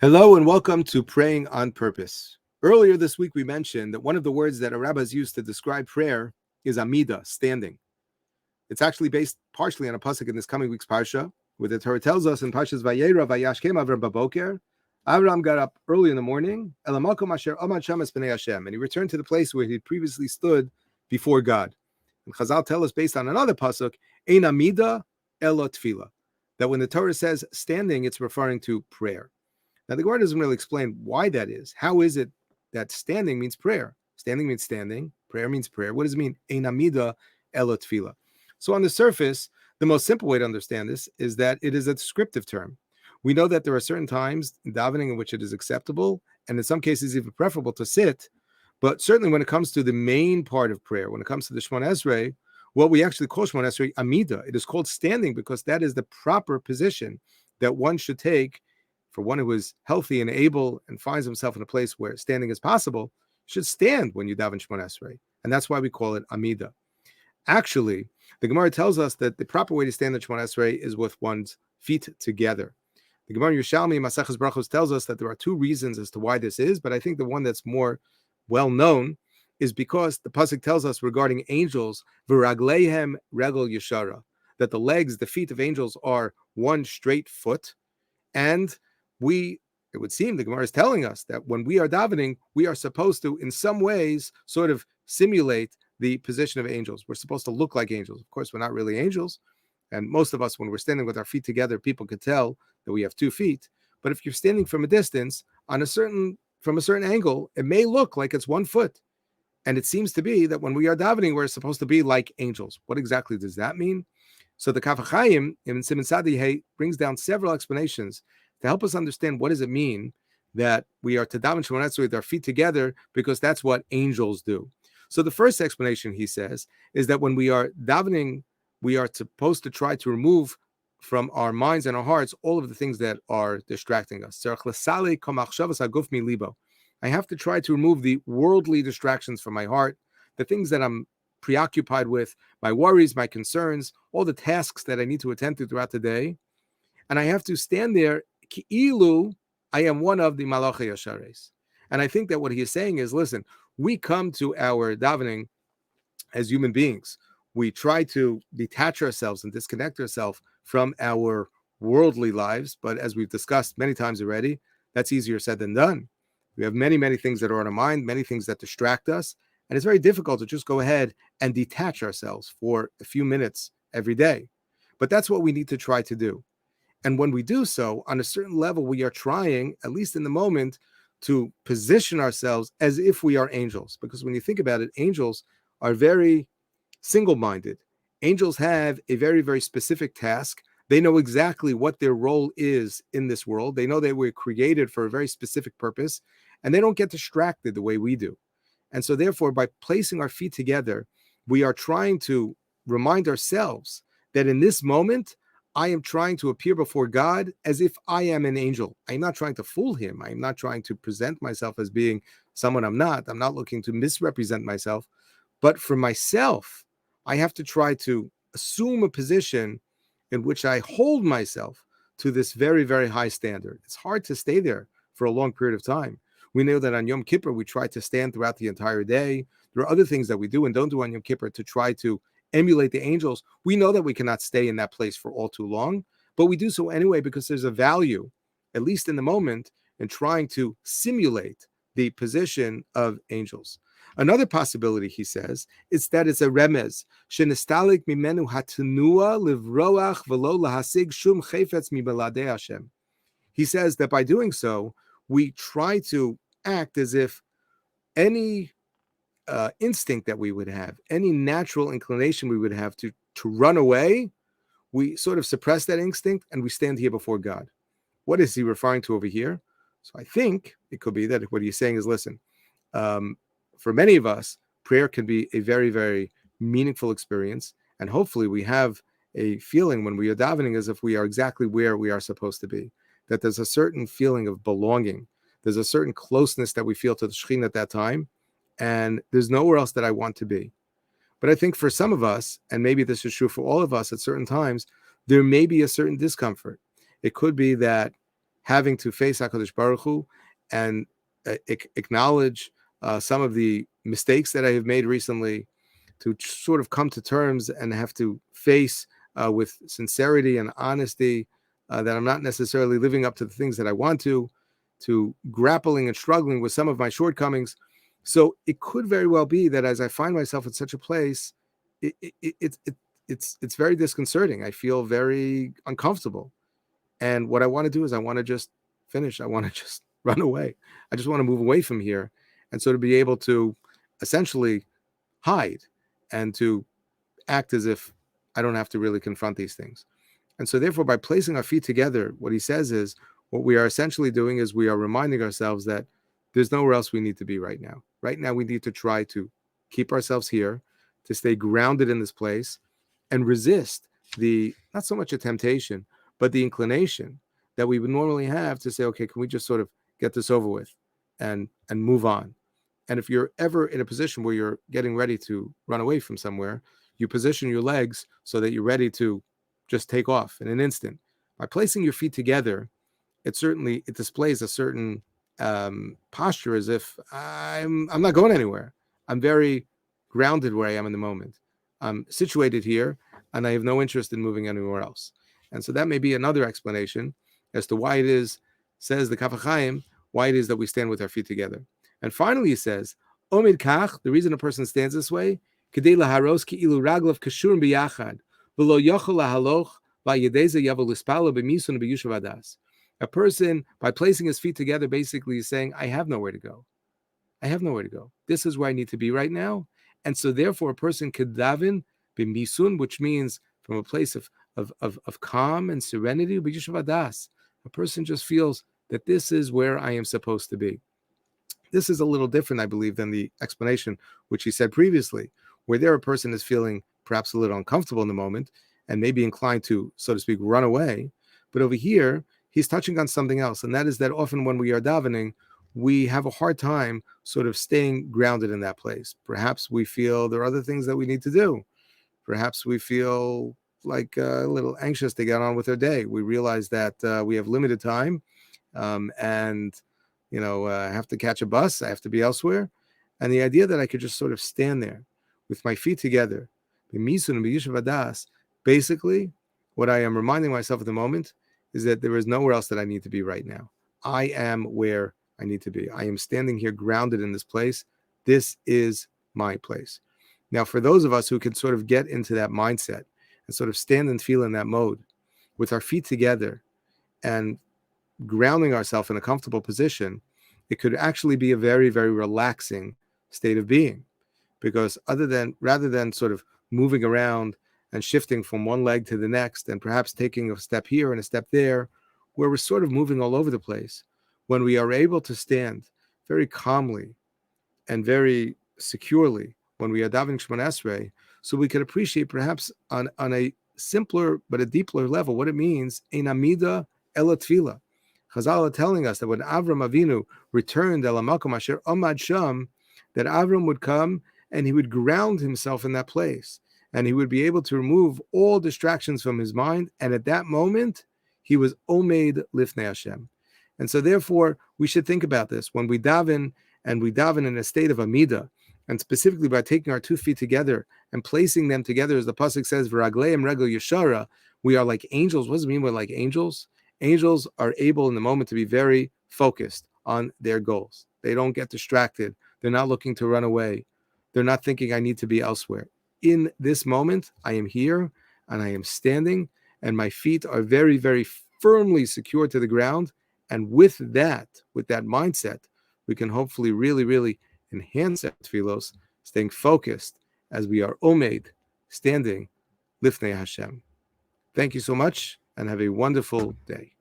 Hello and welcome to Praying on Purpose. Earlier this week, we mentioned that one of the words that our rabbis use to describe prayer is amida, standing. It's actually based partially on a pasuk in this coming week's parsha, where the Torah tells us in Parshas Vayera, Vayashkem Avram baboker, Avram got up early in the morning, Elamakom asher amad shamas b'nei Hashem, and he returned to the place where he previously stood before God. And Chazal tell us, based on another pasuk, Ein amida elo tefillah, that when the Torah says standing, it's referring to prayer. Now, the Gemara doesn't really explain why that is. How is it that standing means prayer? Standing means standing. Prayer means prayer. What does it mean? Ein amida elo tefillah. So on the surface, the most simple way to understand this is that it is a descriptive term. We know that there are certain times in davening in which it is acceptable, and in some cases even preferable to sit. But certainly when it comes to the main part of prayer, when it comes to the Shemona Esrei, what we actually call Shemona Esrei amida, it is called standing because that is the proper position that one should take. For one who is healthy and able and finds himself in a place where standing is possible, should stand when you daven Shemona Esrei. And that's why we call it Amida. Actually, the Gemara tells us that the proper way to stand in Shemona Esrei is with one's feet together. The Gemara Yerushalmi Maseches Brachos tells us that there are two reasons as to why this is, but I think the one that's more well known is because the pasuk tells us regarding angels, V'ragleihem regel yeshara, that the legs, the feet of angels are one straight foot, and it would seem the Gemara is telling us that when we are davening, we are supposed to, in some ways, sort of simulate the position of angels. We're supposed to look like angels. Of course, we're not really angels. And most of us, when we're standing with our feet together, people can tell that we have 2 feet. But if you're standing from a distance, from a certain angle, it may look like it's 1 foot. And it seems to be that when we are davening, we're supposed to be like angels. What exactly does that mean? So the Kaf HaChaim in Siman Sadih brings down several explanations to help us understand what does it mean that we are to daven Shemona Esrei with our feet together, because that's what angels do. So the first explanation, he says, is that when we are davening, we are supposed to try to remove from our minds and our hearts all of the things that are distracting us. I have to try to remove the worldly distractions from my heart, the things that I'm preoccupied with, my worries, my concerns, all the tasks that I need to attend to throughout the day. And I have to stand there Ki'ilu, I am one of the Malachei Yashares. And I think that what he is saying is, listen, we come to our davening as human beings. We try to detach ourselves and disconnect ourselves from our worldly lives. But as we've discussed many times already, that's easier said than done. We have many, many things that are on our mind, many things that distract us. And it's very difficult to just go ahead and detach ourselves for a few minutes every day. But that's what we need to try to do. And when we do so, on a certain level, we are trying, at least in the moment, to position ourselves as if we are angels. Because when you think about it, angels are very single-minded. Angels have a very, very specific task. They know exactly what their role is in this world. They know they were created for a very specific purpose, and they don't get distracted the way we do. And so therefore, by placing our feet together, we are trying to remind ourselves that in this moment, I am trying to appear before God as if I am an angel. I'm not trying to fool him. I'm not trying to present myself as being someone I'm not. I'm not looking to misrepresent myself. But for myself, I have to try to assume a position in which I hold myself to this very, very high standard. It's hard to stay there for a long period of time. We know that on Yom Kippur, we try to stand throughout the entire day. There are other things that we do and don't do on Yom Kippur to try to emulate the angels. We know that we cannot stay in that place for all too long, but we do so anyway because there's a value, at least in the moment, in trying to simulate the position of angels. Another possibility, he says, is that it's a remez. Shenestalik mimenu hatenua livroach velo lahasig shum chayfetz mibeladei Hashem. He says that by doing so, we try to act as if any instinct that we would have, any natural inclination we would have to run away, we sort of suppress that instinct and we stand here before God. What is he referring to over here? So I think it could be that what he's saying is, listen, for many of us, prayer can be a very, very meaningful experience. And hopefully we have a feeling when we are davening as if we are exactly where we are supposed to be, that there's a certain feeling of belonging. There's a certain closeness that we feel to the Shekhinah at that time. And there's nowhere else that I want to be. But I think for some of us, and maybe this is true for all of us at certain times, there may be a certain discomfort. It could be that having to face HaKadosh Baruch Hu and acknowledge some of the mistakes that I have made recently, to sort of come to terms and have to face with sincerity and honesty that I'm not necessarily living up to the things that I want to grappling and struggling with some of my shortcomings. So it could very well be that as I find myself in such a place, it's very disconcerting. I feel very uncomfortable. And what I want to do is I want to just finish. I want to just run away. I just want to move away from here and sort of be able to essentially hide and to act as if I don't have to really confront these things. And so therefore, by placing our feet together, what he says is what we are essentially doing is we are reminding ourselves that there's nowhere else we need to be right now. Right now, we need to try to keep ourselves here, to stay grounded in this place and resist the, not so much a temptation, but the inclination that we would normally have to say, okay, can we just sort of get this over with and move on? And if you're ever in a position where you're getting ready to run away from somewhere, you position your legs so that you're ready to just take off in an instant. By placing your feet together, it displays a certain posture, as if I'm not going anywhere. I'm very grounded where I am in the moment. I'm situated here, and I have no interest in moving anywhere else. And so that may be another explanation as to why it is, says the Kaf HaChaim, why it is that we stand with our feet together. And finally, he says, Omid Kach, the reason a person stands this way, Kedei laharos ki'ilu raglav kashurim biyachad, v'lo yochel lahaloch va'yedeze yavo lispalo b'misun b'yushav adas. A person, by placing his feet together, basically is saying, I have nowhere to go. I have nowhere to go. This is where I need to be right now. And so therefore, a person could daven b'misun, which means from a place of calm and serenity, b'yushav adas. A person just feels that this is where I am supposed to be. This is a little different, I believe, than the explanation which he said previously, where there a person is feeling perhaps a little uncomfortable in the moment and maybe inclined to, so to speak, run away. But over here, he's touching on something else, and that is that often when we are davening, we have a hard time sort of staying grounded in that place. Perhaps we feel there are other things that we need to do. Perhaps we feel like a little anxious to get on with our day. We realize that we have limited time, and I have to catch a bus, I have to be elsewhere. And the idea that I could just sort of stand there with my feet together, basically, what I am reminding myself at the moment is that there is nowhere else that I need to be right now. I am where I need to be. I am standing here grounded in this place. This is my place. Now, for those of us who can sort of get into that mindset and sort of stand and feel in that mode with our feet together and grounding ourselves in a comfortable position, it could actually be a very, very relaxing state of being, because rather than sort of moving around and shifting from one leg to the next and perhaps taking a step here and a step there, where we're sort of moving all over the place, when we are able to stand very calmly and very securely when we are davening Shemona Esrei, so we can appreciate perhaps on a simpler but a deeper level what it means, ein amida ela tefillah. Chazal are telling us that when Avram Avinu returned El Makom Asher Amad Sham, that Avram would come and he would ground himself in that place, and he would be able to remove all distractions from his mind. And at that moment, he was Omed Lifnei Hashem. And so therefore, we should think about this when we daven, and we daven in a state of Amida, and specifically by taking our 2 feet together and placing them together, as the pasuk says, "V'ragleim regel yeshara," we are like angels. What does it mean we're like angels? Angels are able in the moment to be very focused on their goals. They don't get distracted. They're not looking to run away. They're not thinking I need to be elsewhere. In this moment, I am here and I am standing, and my feet are very, very firmly secured to the ground. And with that mindset, we can hopefully really, really enhance our tefillos, staying focused as we are omed, standing, lifnei Hashem. Thank you so much, and have a wonderful day.